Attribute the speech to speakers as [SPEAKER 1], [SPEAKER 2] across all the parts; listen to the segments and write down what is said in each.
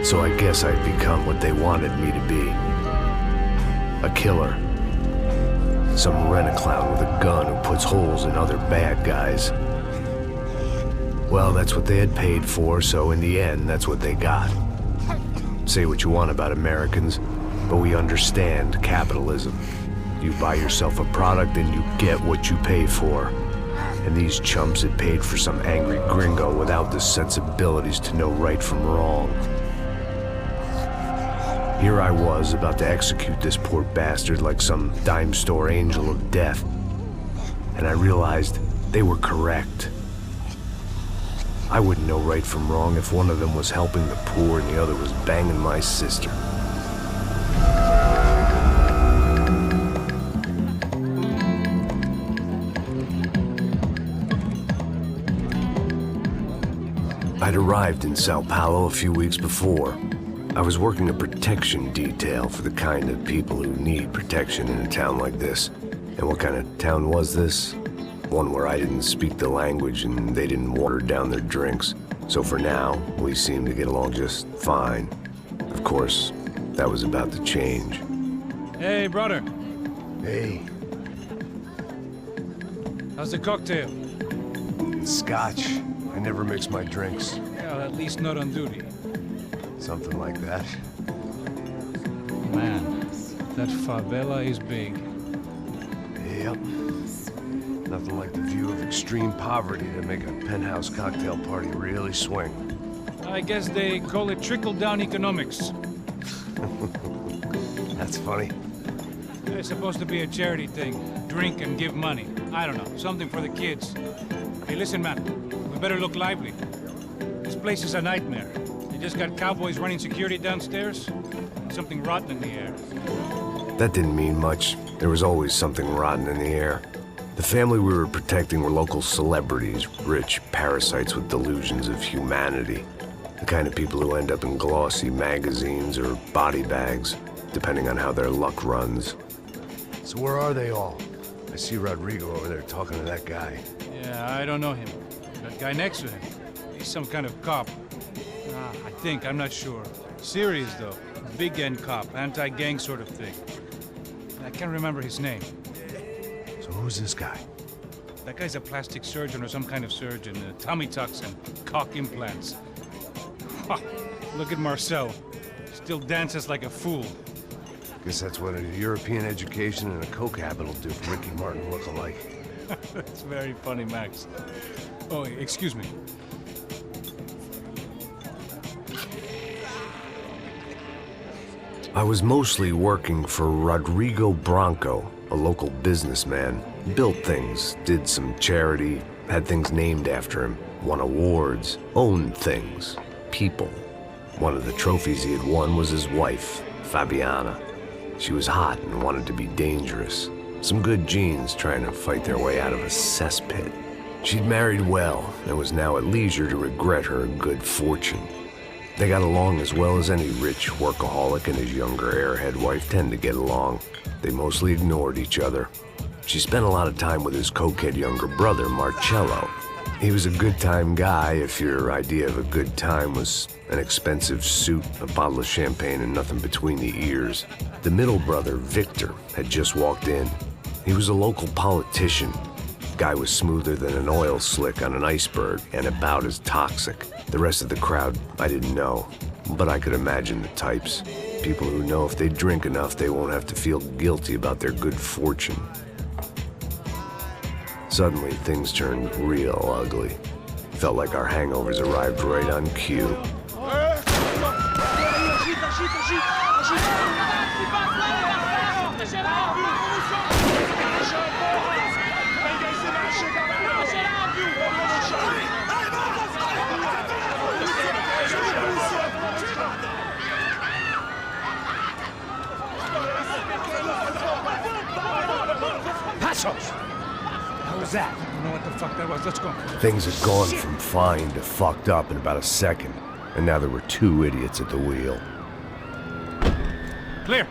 [SPEAKER 1] So I guess I'd become what they wanted me to be. A killer. Some rent-a-clown with a gun who puts holes in other bad guys. Well, that's what they had paid for, so in the end, that's what they got. Say what you want about Americans, but we understand capitalism. You buy yourself a product and you get what you pay for. And these chumps had paid for some angry gringo without the sensibilities to know right from wrong. Here I was, about to execute this poor bastard like some dime store angel of death. And I realized they were correct. I wouldn't know right from wrong if one of them was helping the poor and the other was banging my sister. I'd arrived in Sao Paulo a few weeks before. I was working a protection detail for the kind of people who need protection in a town like this. And what kind of town was this? One where I didn't speak the language and they didn't water down their drinks. So for now, we seemed to get along just fine. Of course, that was about to change.
[SPEAKER 2] Hey, brother.
[SPEAKER 1] Hey.
[SPEAKER 2] How's the cocktail?
[SPEAKER 1] It's scotch. I never mix my drinks.
[SPEAKER 2] Yeah, at least not on duty.
[SPEAKER 1] Something like that.
[SPEAKER 2] Man, that favela is big.
[SPEAKER 1] Yep. Nothing like the view of extreme poverty to make a penthouse cocktail party really swing.
[SPEAKER 2] I guess they call it trickle-down economics.
[SPEAKER 1] That's funny.
[SPEAKER 2] It's supposed to be a charity thing. Drink and give money. I don't know, something for the kids. Hey, listen, man. We better look lively. This place is a nightmare. You just got cowboys running security downstairs. Something rotten in the air.
[SPEAKER 1] That didn't mean much. There was always something rotten in the air. The family we were protecting were local celebrities, rich parasites with delusions of humanity. The kind of people who end up in glossy magazines or body bags, depending on how their luck runs. So where are they all? I see Rodrigo over there talking to that guy.
[SPEAKER 2] Yeah, I don't know him. That guy next to him. He's some kind of cop. I think, I'm not sure. Serious, though. Big-end cop, anti-gang sort of thing. I can't remember his name.
[SPEAKER 1] So who's this guy?
[SPEAKER 2] That guy's a plastic surgeon or some kind of surgeon. Tummy tucks and cock implants. Look at Marcel. Still dances like a fool.
[SPEAKER 1] Guess that's what a European education and a coke habit will do for Ricky Martin look-alike.
[SPEAKER 2] That's very funny, Max. Oh, excuse me.
[SPEAKER 1] I was mostly working for Rodrigo Branco, a local businessman. Built things, did some charity, had things named after him, won awards, owned things, people. One of the trophies he had won was his wife, Fabiana. She was hot and wanted to be dangerous. Some good genes trying to fight their way out of a cesspit. She'd married well and was now at leisure to regret her good fortune. They got along as well as any rich workaholic and his younger airhead wife tend to get along. They mostly ignored each other. She spent a lot of time with his cokehead younger brother, Marcello. He was a good-time guy if your idea of a good time was an expensive suit, a bottle of champagne, and nothing between the ears. The middle brother, Victor, had just walked in. He was a local politician. Guy was smoother than an oil slick on an iceberg and about as toxic. The rest of the crowd, I didn't know, but I could imagine the types. People who know if they drink enough, they won't have to feel guilty about their good fortune. Suddenly, things turned real ugly. Felt like our hangovers arrived right on cue.
[SPEAKER 2] How was that? I don't know what the fuck that was. Let's go.
[SPEAKER 1] Things had gone from fine to fucked up in about a second, and now there were two idiots at the wheel.
[SPEAKER 2] Clear.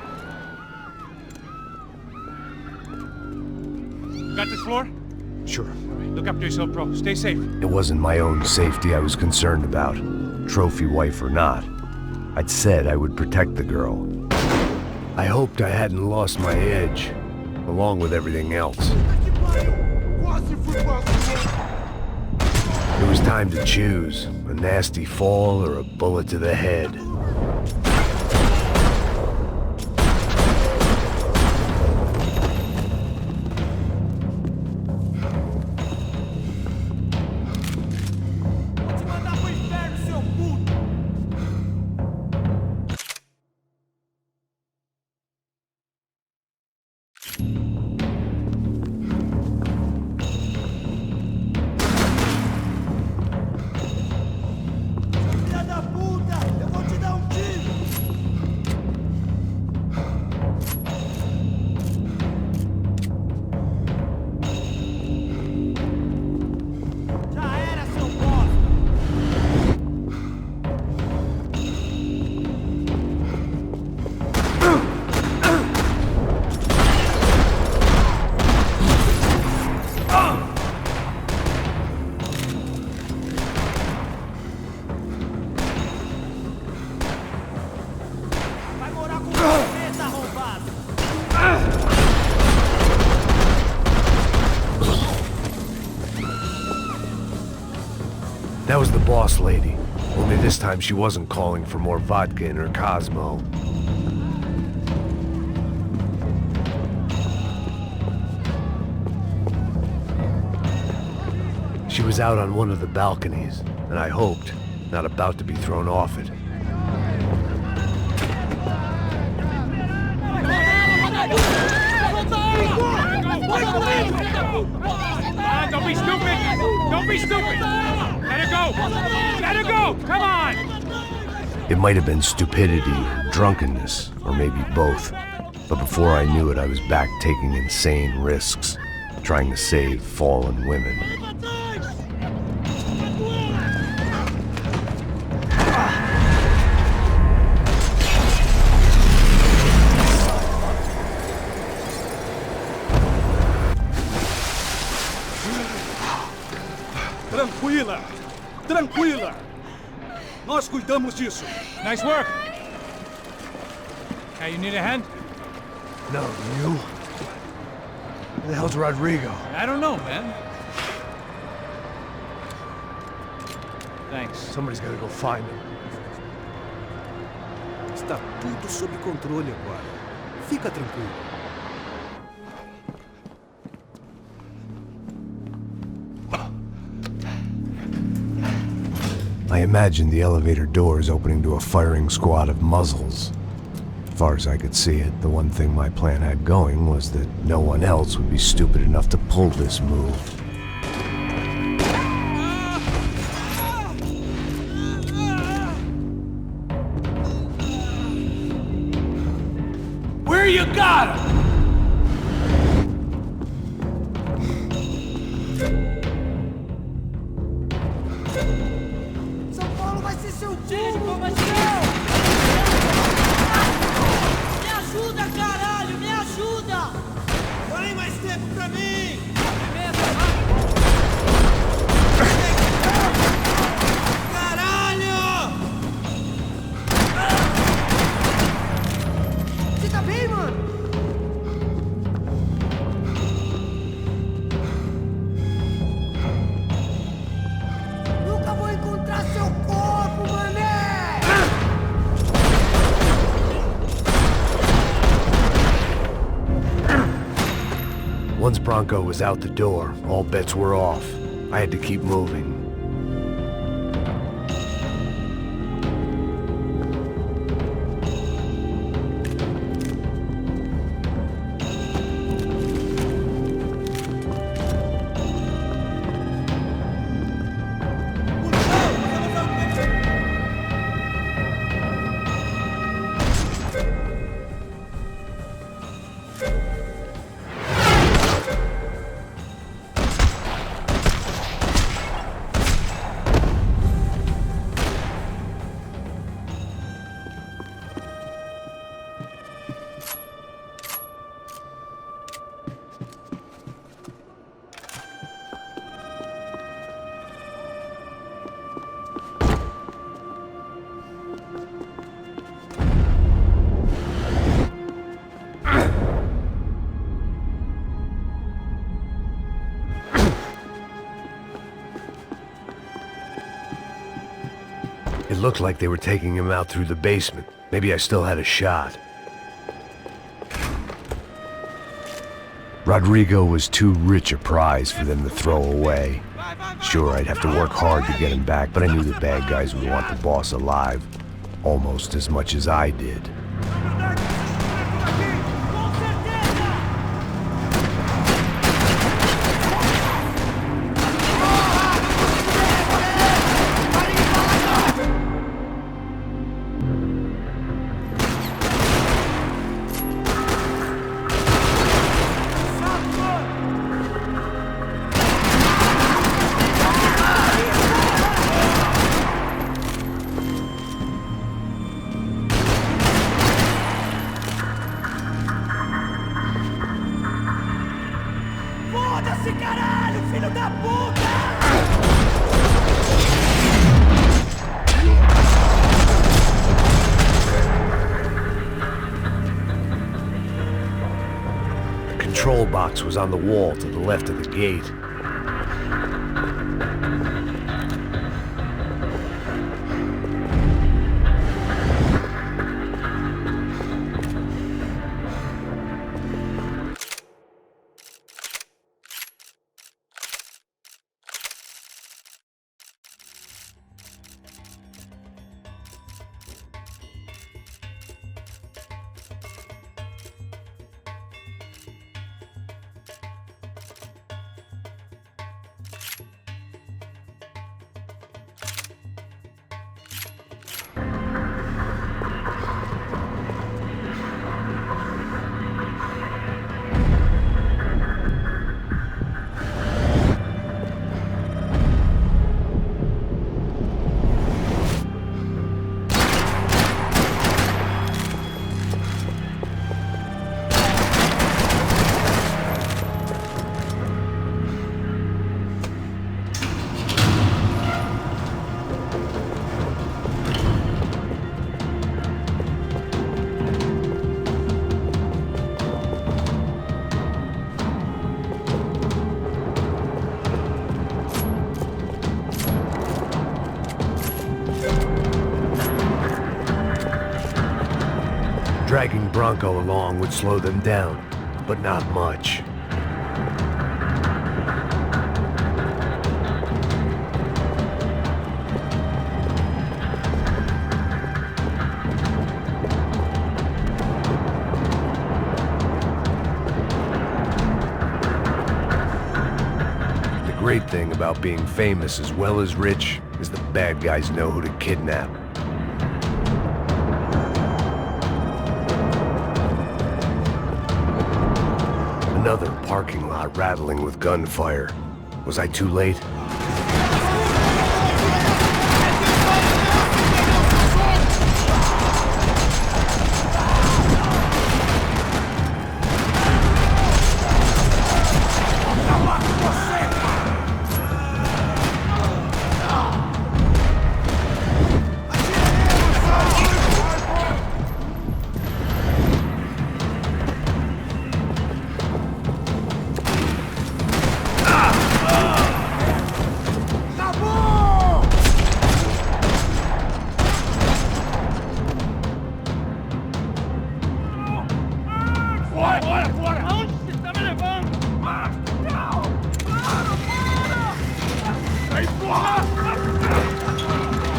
[SPEAKER 2] Got this floor?
[SPEAKER 1] Sure.
[SPEAKER 2] All right, look after yourself, bro. Stay safe.
[SPEAKER 1] It wasn't my own safety I was concerned about, trophy wife or not. I'd said I would protect the girl. I hoped I hadn't lost my edge, along with everything else. It was time to choose, a nasty fall or a bullet to the head. That was the boss lady, only this time she wasn't calling for more vodka in her Cosmo. She was out on one of the balconies, and I hoped, not about to be thrown off it.
[SPEAKER 2] Don't be stupid! Don't be stupid! Let her go! Let her go! Come on!
[SPEAKER 1] It might have been stupidity, or drunkenness, or maybe both. But before I knew it, I was back taking insane risks, trying to save fallen women.
[SPEAKER 3] Tranquila! Tranquila! Nós cuidamos disso.
[SPEAKER 2] Nice work! Hey, you need a hand?
[SPEAKER 1] No, you? Where the hell's Rodrigo?
[SPEAKER 2] I don't know, man. Thanks.
[SPEAKER 1] Somebody's gotta go find him.
[SPEAKER 3] Está tudo sob controle agora. Fica tranquilo.
[SPEAKER 1] I imagined the elevator doors opening to a firing squad of muzzles. As far as I could see it, the one thing my plan had going was that no one else would be stupid enough to pull this move.
[SPEAKER 2] Where you got him?
[SPEAKER 1] Once Bronco was out the door, all bets were off. I had to keep moving. It looked like they were taking him out through the basement. Maybe I still had a shot. Rodrigo was too rich a prize for them to throw away. Sure, I'd have to work hard to get him back, but I knew the bad guys would want the boss alive almost as much as I did.
[SPEAKER 4] Foda-se, caralho, filho da puta!
[SPEAKER 1] The control box was on the wall to the left of the gate. Dragging Bronco along would slow them down, but not much. The great thing about being famous as well as rich is the bad guys know who to kidnap. Another parking lot rattling with gunfire. Was I too late?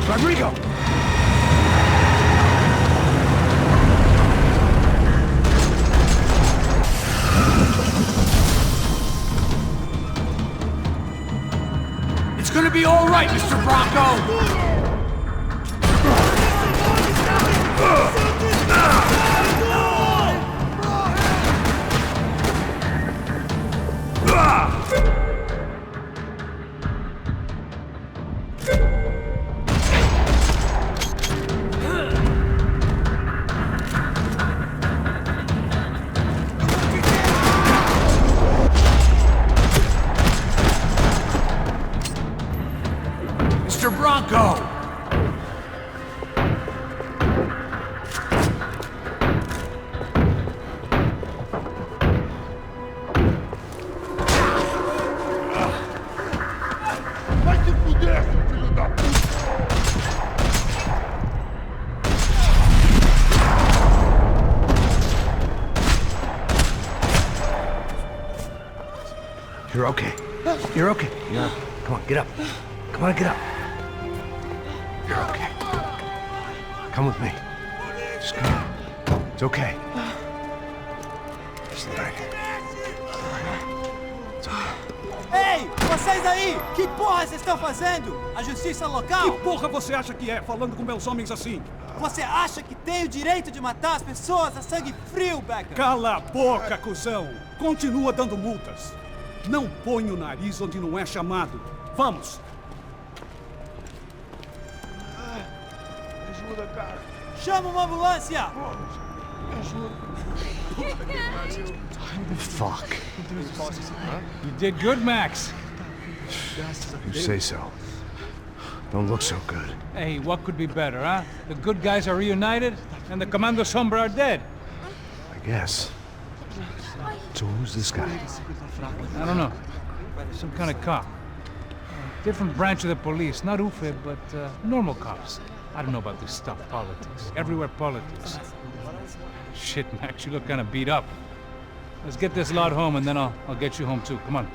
[SPEAKER 1] Rodrigo!
[SPEAKER 5] It's gonna be all right, Mr. Bronco! Mr. Bronco!
[SPEAKER 1] You're okay. You're okay. Come on, get up. Come on, get up. You're okay. Come with me. Just come on. It's okay. It's all right. It's okay.
[SPEAKER 4] Ei, vocês aí! Que porra vocês estão fazendo? A justiça local?
[SPEAKER 3] Que porra você acha que é, falando com meus homens assim?
[SPEAKER 4] Você acha que tem o direito de matar as pessoas a sangue frio, Becker?
[SPEAKER 3] Cala a boca, cuzão! Continua dando multas. Não põe o nariz onde não é chamado. Vamos!
[SPEAKER 6] Ajuda, cara.
[SPEAKER 4] Chama uma ambulância!
[SPEAKER 1] Fuck.
[SPEAKER 2] You did good, Max.
[SPEAKER 1] You say so. Don't look so good.
[SPEAKER 2] Hey, what could be better, huh? The good guys are reunited, and the Commando Sombra are dead.
[SPEAKER 1] I guess. So who's this guy?
[SPEAKER 2] I don't know. Some kind of cop. Different branch of the police. Not UFE, but normal cops. I don't know about this stuff, politics. Everywhere politics. Shit, Max, you look kind of beat up. Let's get this lot home, and then I'll get you home too. Come on.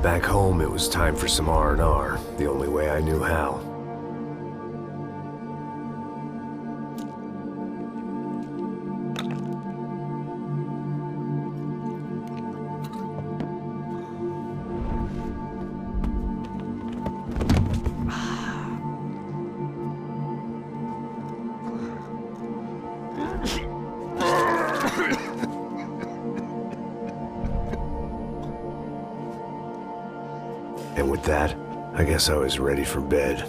[SPEAKER 1] Back home, it was time for some R&R, the only way I knew how. And with that, I guess I was ready for bed.